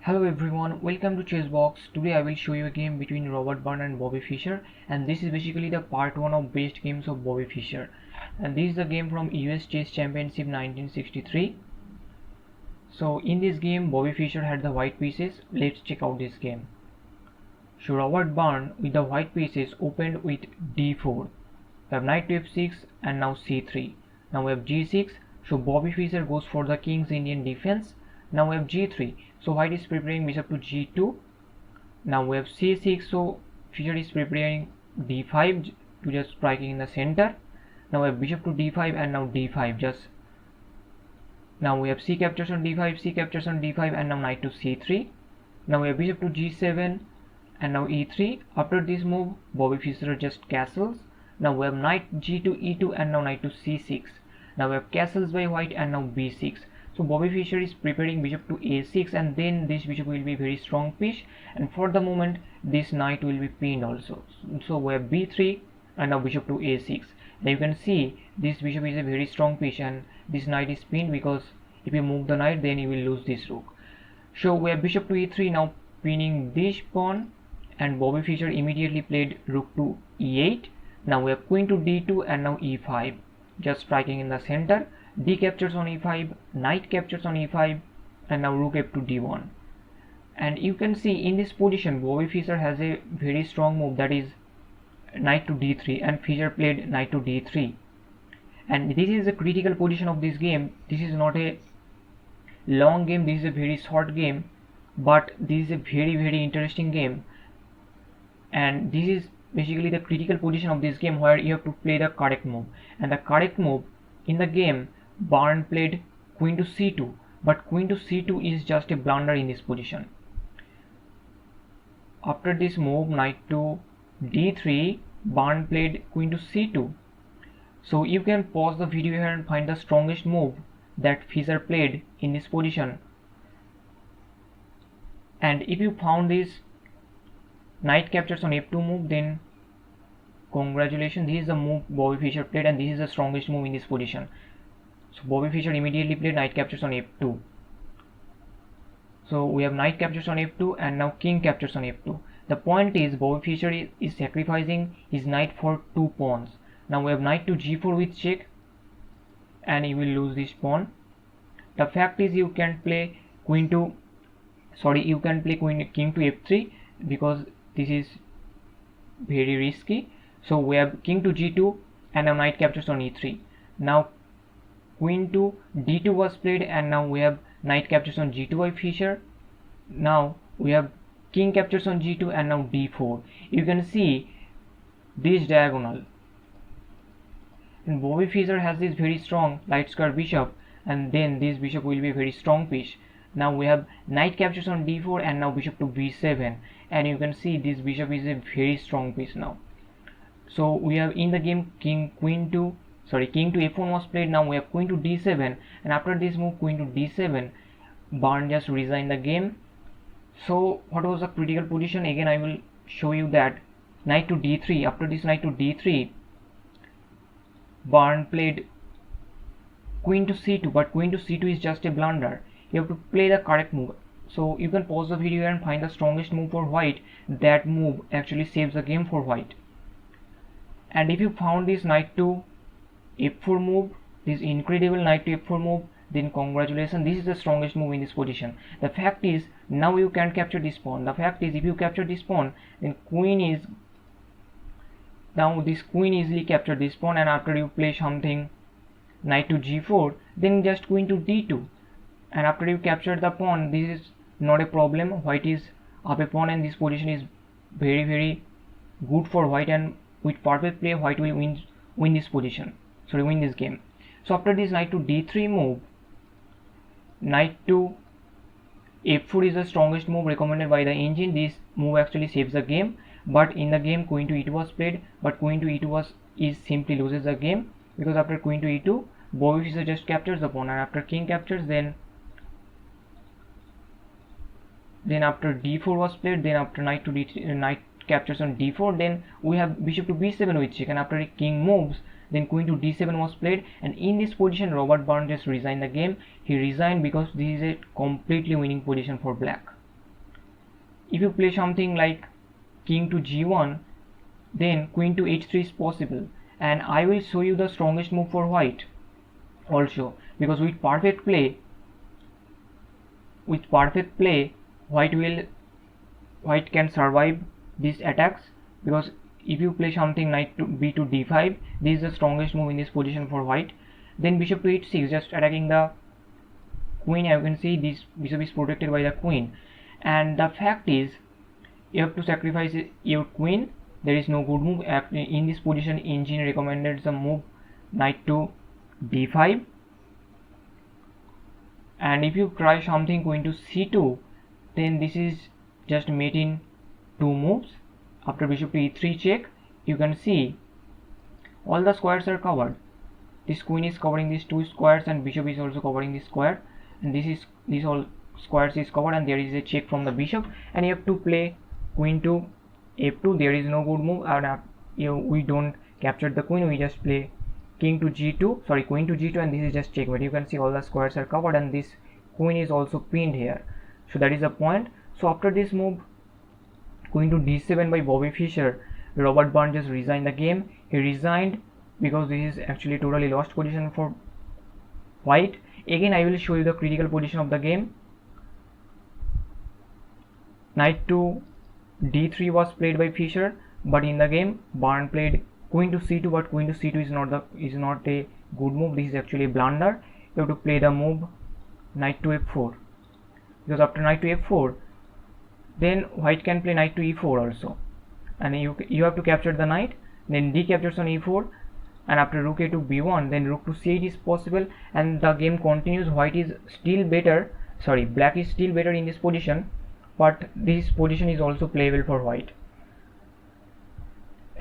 Hello everyone, welcome to Chessbox. Today I will show you a game between Robert Byrne and Bobby Fischer, and this is basically the part 1 of best games of Bobby Fischer. And this is the game from US Chess Championship 1963. So in this game Bobby Fischer had the white pieces. Let's check out this game. So Robert Byrne with the white pieces opened with d4. We have knight to f6 and now c3. Now we have g6. So Bobby Fischer goes for the King's Indian defense. Now we have g3. So white is preparing bishop to g2. Now we have c6. So Fischer is preparing d5 to just striking in the center. Now we have bishop to d5 and now d5. Now we have c captures on d5, c captures on d5, and now knight to c3. Now we have bishop to g7 and now e3. After this move, Bobby Fischer just castles. Now we have knight g2, e2, and now knight to c6. Now we have castles by white and now b6. So Bobby Fischer is preparing bishop to a6, and then this bishop will be very strong piece, and for the moment this knight will be pinned also. So we have b3 and now bishop to a6. Now you can see this bishop is a very strong piece and this knight is pinned because if you move the knight then you will lose this rook. So we have bishop to e3 now pinning this pawn, and Bobby Fischer immediately played rook to e8. Now we have queen to d2 and now e5, just striking in the center. D captures on e5, knight captures on e5, and now rook f to d1. And you can see in this position Bobby Fischer has a very strong move, that is knight to d3, and Fischer played knight to d3. And this is the critical position of this game. This is not a long game, this is a very short game, but this is a very interesting game. And this is basically the critical position of this game where you have to play the correct move. And the correct move in the game, Byrne played queen to c2, but queen to c2 is just a blunder in this position. After this move, knight to d3, Byrne played queen to c2. So you can pause the video here and find the strongest move that Fischer played in this position. And if you found this knight captures on f2 move, then congratulations, this is the move Bobby Fischer played, and this is the strongest move in this position. So Bobby Fischer immediately played knight captures on f2. So we have knight captures on f2 and now king captures on f2. The point is Bobby Fischer is sacrificing his knight for 2 pawns. Now we have knight to g4 with check, and you will lose this pawn. The fact is you can play king to f3 because this is very risky. So we have king to g2 and now knight captures on e3. Now queen to d2 was played, and now we have knight captures on g2 by Fischer. Now we have king captures on g2 and now d4. You can see this diagonal, and Bobby Fischer has this very strong light square bishop, and then this bishop will be a very strong piece. Now we have knight captures on d4 and now bishop to b7, and you can see this bishop is a very strong piece now. So we have in the game king to f1 was played. Now we have queen to d7, and after this move queen to d7, Byrne just resigned the game. So what was the critical position? Again I will show you that knight to d3. After this knight to d3, Byrne played queen to c2, but queen to c2 is just a blunder. You have to play the correct move. So you can pause the video and find the strongest move for white. That move actually saves the game for white. And if you found this knight to f4 move, this incredible knight to f4 move, then congratulations, this is the strongest move in this position. The fact is now you can't capture this pawn. The fact is if you capture this pawn, then this queen easily captured this pawn, and after you play something knight to g4, then just queen to d2, and after you capture the pawn, this is not a problem. White is up a pawn, and this position is very good for white, and with perfect play white will win this game. So after this knight to d3 move, knight to f4 is the strongest move recommended by the engine. This move actually saves the game, but in the game queen to e2 was played, but queen to e2 simply loses the game, because after queen to e2 Bobby Fischer just captures the pawn, and after king captures, then after d4 was played, then after knight to d3, knight captures on d4, then we have bishop to b7 with check, and after a king moves, then queen to d7 was played, and in this position Robert Byrne just resigned the game. He resigned because this is a completely winning position for black. if you play something like king to g1, then queen to h3 is possible, and I will show you the strongest move for white also, because with perfect play white can survive these attacks, because if you play something knight to b to d5, this is the strongest move in this position for white. Then bishop to h6, just attacking the queen. You can see this bishop is protected by the queen, and the fact is you have to sacrifice your queen. There is no good move in this position. Engine recommended the move knight to d5, and if you try something queen to c2, then this is just mate in two moves. After bishop to e3 check, you can see all the squares are covered. This queen is covering these two squares, and bishop is also covering this square, and these all squares is covered, and there is a check from the bishop, and you have to play queen to f2. There is no good move, and we don't capture the queen, we just play queen to g2, and this is just checkmate. You can see all the squares are covered, and this queen is also pinned here, so that is the point. So after this move, queen to d7 by Bobby Fischer, Robert Byrne just resigned the game. He resigned because this is actually totally lost position for white. Again, I will show you the critical position of the game. Knight to d3 was played by Fischer, but in the game Byrne played queen to c2, but queen to c2 is not a good move. This is actually a blunder. You have to play the move knight to f4, because after knight to f4, then white can play knight to e4 also, and you have to capture the knight. Then d captures on e4, and after rook a to b1, then rook to c8 is possible, and the game continues. White is still better, black is still better in this position, but this position is also playable for white.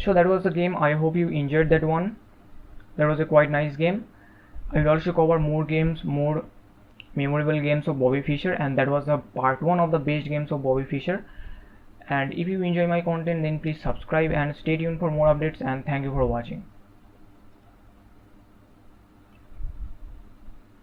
So that was the game. I hope you enjoyed that one. That was a quite nice game. I will also cover more games, more memorable games of Bobby Fischer, and that was the part 1 of the best games of Bobby Fischer. And if you enjoy my content, then please subscribe and stay tuned for more updates, and thank you for watching.